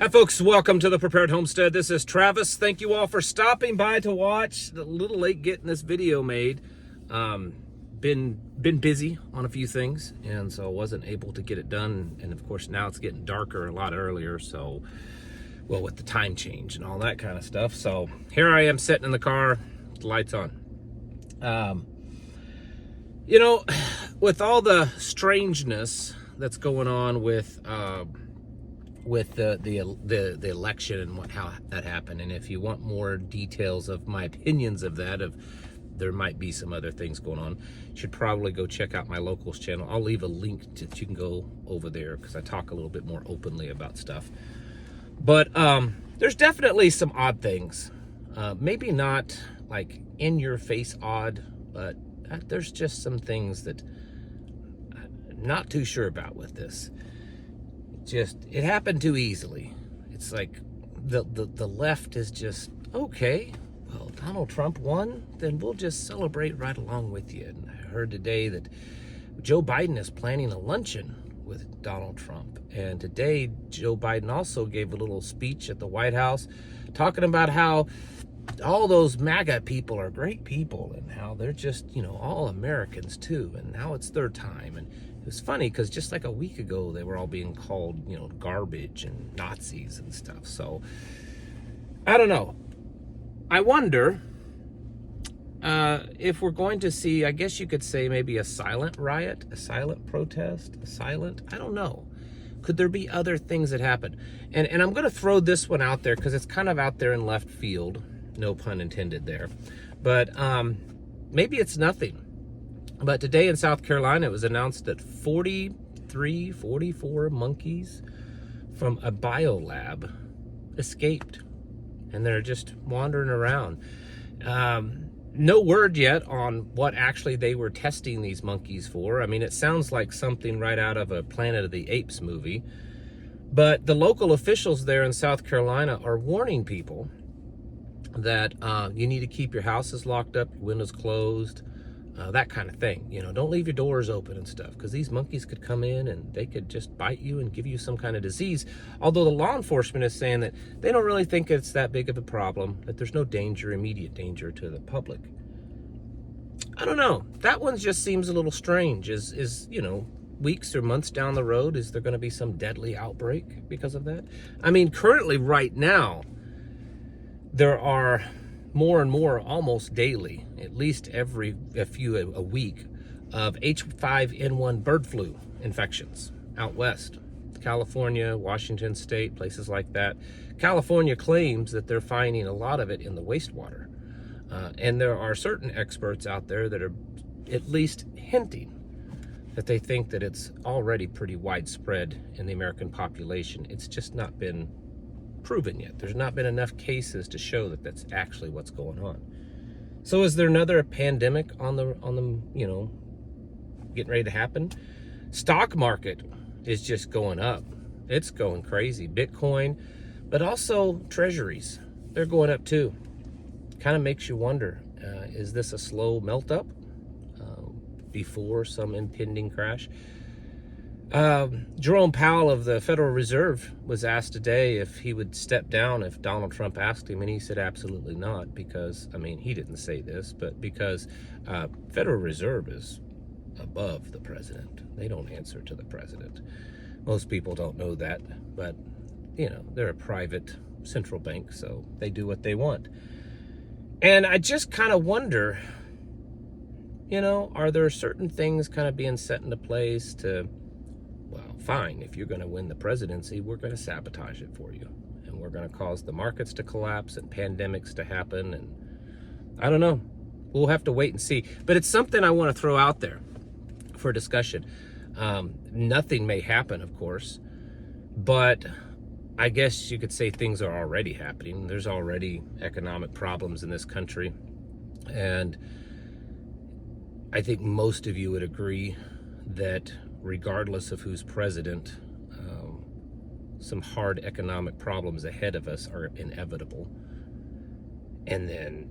Hi folks, welcome to the Prepared Homestead. This is Travis. Thank you all for stopping by to watch. A little late getting this video made. Been busy on a few things, and so I wasn't able to get it done. And of course now it's getting darker a lot earlier, so well, with the time change and all that kind of stuff. So here I am sitting in the car, the lights on. You know, with all the strangeness that's going on with the election and how that happened, and if you want more details of my opinions of that, there might be some other things going on, you should probably go check out my locals channel. I'll leave a link that you can go over there because I talk a little bit more openly about stuff. But there's definitely some odd things. Maybe not like in your face odd, but there's just some things that I'm not too sure about with this. It happened too easily. It's like the left is just, okay, well, Donald Trump won, then we'll just celebrate right along with you. And I heard today that Joe Biden is planning a luncheon with Donald Trump. And today, Joe Biden also gave a little speech at the White House talking about how all those MAGA people are great people and how they're just, all Americans too. And now it's their time. And it was funny because just like a week ago, they were all being called, garbage and Nazis and stuff. So I don't know. I wonder if we're going to see, I guess you could say maybe a silent riot, a silent protest, I don't know. Could there be other things that happen? And I'm going to throw this one out there because it's kind of out there in left field. No pun intended there. But maybe it's nothing. But today in South Carolina, it was announced that 44 monkeys from a biolab escaped. And they're just wandering around. No word yet on what actually they were testing these monkeys for. I mean, it sounds like something right out of a Planet of the Apes movie. But the local officials there in South Carolina are warning people that you need to keep your houses locked up, your windows closed, that kind of thing. Don't leave your doors open and stuff, because these monkeys could come in and they could just bite you and give you some kind of disease. Although the law enforcement is saying that they don't really think it's that big of a problem, that there's no immediate danger to the public. I don't know. That one just seems a little strange. Is weeks or months down the road, is there going to be some deadly outbreak because of that? I mean, currently right now, there are more and more, almost daily, at least a week, of H5N1 bird flu infections out west. California, Washington State, places like that. California claims that they're finding a lot of it in the wastewater. And there are certain experts out there that are at least hinting that they think that it's already pretty widespread in the American population. It's just not been proven yet. There's not been enough cases to show that that's actually what's going on. So is there another pandemic on the getting ready to happen? Stock market is just going up. It's going crazy. Bitcoin, but also treasuries, they're going up too. Kind of makes you wonder, is this a slow melt up before some impending crash? Jerome Powell of the Federal Reserve was asked today if he would step down if Donald Trump asked him, and he said absolutely not, because, he didn't say this, but because Federal Reserve is above the president. They don't answer to the president. Most people don't know that, but, they're a private central bank, so they do what they want. And I just kind of wonder, are there certain things kind of being set into place to, well, fine, if you're going to win the presidency, we're going to sabotage it for you. And we're going to cause the markets to collapse and pandemics to happen. And I don't know. We'll have to wait and see. But it's something I want to throw out there for discussion. Nothing may happen, of course. But I guess you could say things are already happening. There's already economic problems in this country. And I think most of you would agree that regardless of who's president, some hard economic problems ahead of us are inevitable. And then,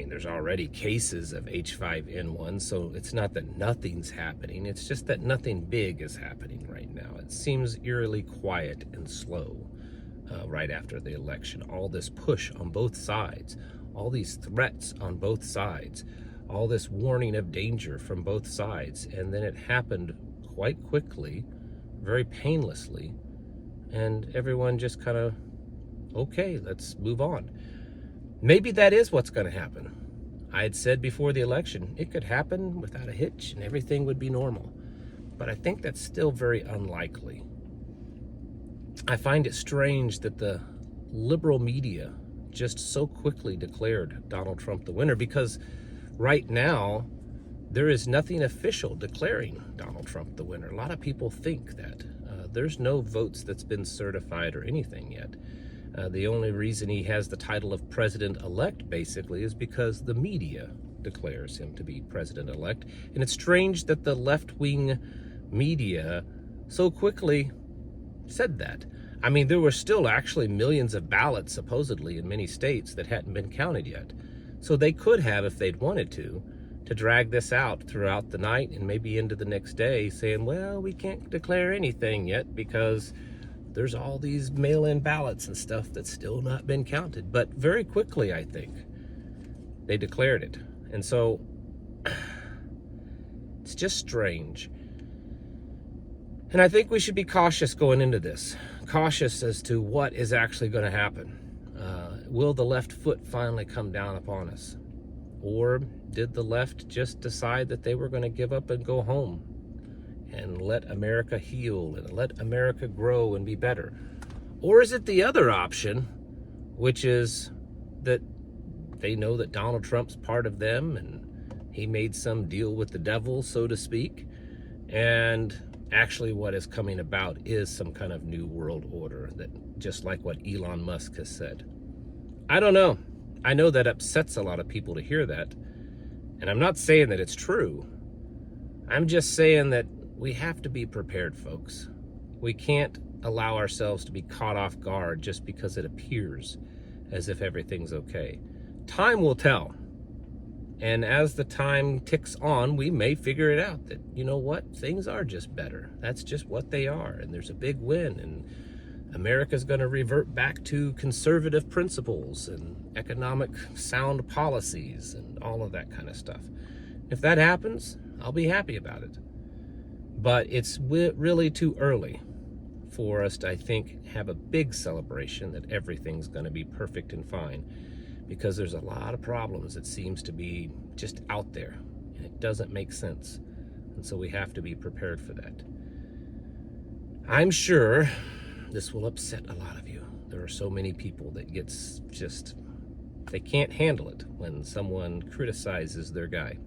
there's already cases of H5N1, so it's not that nothing's happening. It's just that nothing big is happening right now. It seems eerily quiet and slow. right after the election. All this push on both sides, all these threats on both sides, all this warning of danger from both sides. And then it happened quite quickly, very painlessly, and everyone just kind of, okay, let's move on. Maybe that is what's going to happen. I had said before the election, it could happen without a hitch and everything would be normal. But I think that's still very unlikely. I find it strange that the liberal media just so quickly declared Donald Trump the winner, because right now there is nothing official declaring Donald Trump the winner. A lot of people think that. There's no votes that's been certified or anything yet. The only reason he has the title of president-elect, basically, is because the media declares him to be president-elect. And it's strange that the left-wing media so quickly said that. I mean, there were still actually millions of ballots, supposedly, in many states that hadn't been counted yet. So they could have, if they'd wanted to drag this out throughout the night and maybe into the next day, saying, well, we can't declare anything yet because there's all these mail-in ballots and stuff that's still not been counted. But very quickly, I think, they declared it. And so it's just strange. And I think we should be cautious going into this. Cautious as to what is actually going to happen. Will the left foot finally come down upon us? Or did the left just decide that they were going to give up and go home and let America heal and let America grow and be better? Or is it the other option, which is that they know that Donald Trump's part of them and he made some deal with the devil, so to speak, and actually what is coming about is some kind of new world order, that just like what Elon Musk has said. I don't know. I know that upsets a lot of people to hear that. And I'm not saying that it's true. I'm just saying that we have to be prepared, folks. We can't allow ourselves to be caught off guard just because it appears as if everything's okay. Time will tell. And as the time ticks on, we may figure it out that, you know what, things are just better. That's just what they are. And there's a big win. And America's going to revert back to conservative principles and economic sound policies and all of that kind of stuff. If that happens, I'll be happy about it. But it's really too early for us to, I think, have a big celebration that everything's going to be perfect and fine, because there's a lot of problems that seems to be just out there, and it doesn't make sense. And so we have to be prepared for that. I'm sure this will upset a lot of you. There are so many people that they can't handle it when someone criticizes their guy.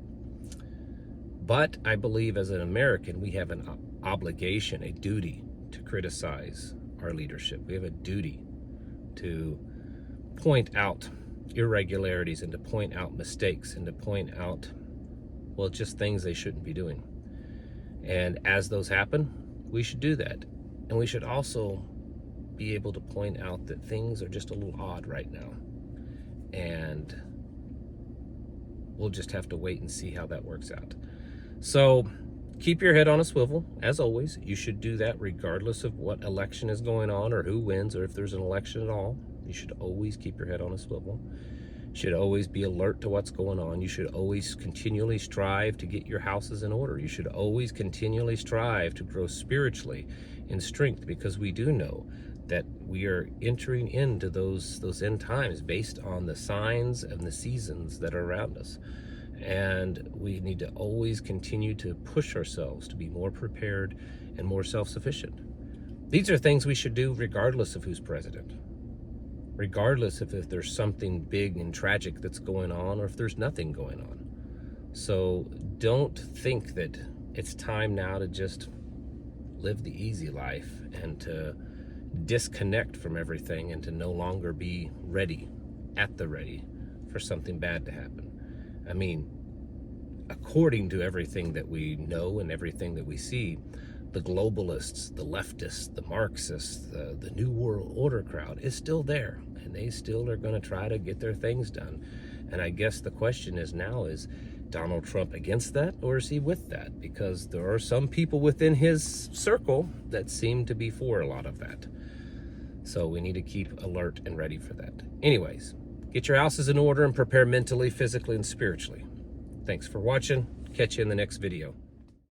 But I believe as an American, we have an obligation, a duty to criticize our leadership. We have a duty to point out irregularities and to point out mistakes and to point out, well, just things they shouldn't be doing. And as those happen, we should do that. And we should also be able to point out that things are just a little odd right now. And we'll just have to wait and see how that works out. So keep your head on a swivel, as always. You should do that regardless of what election is going on or who wins or if there's an election at all. You should always keep your head on a swivel. You should always be alert to what's going on. You should always continually strive to get your houses in order. You should always continually strive to grow spiritually in strength, because we do know that we are entering into those end times based on the signs and the seasons that are around us. And we need to always continue to push ourselves to be more prepared and more self-sufficient. These are things we should do regardless of who's president, regardless if there's something big and tragic that's going on or if there's nothing going on. So don't think that it's time now to just live the easy life and to disconnect from everything and to no longer be ready, at the ready, for something bad to happen. I mean, according to everything that we know and everything that we see, the globalists, the leftists, the Marxists, the New World Order crowd is still there, and they still are going to try to get their things done. And I guess the question is now, is Donald Trump against that, or is he with that? Because there are some people within his circle that seem to be for a lot of that. So we need to keep alert and ready for that. Anyways, get your houses in order and prepare mentally, physically, and spiritually. Thanks for watching. Catch you in the next video.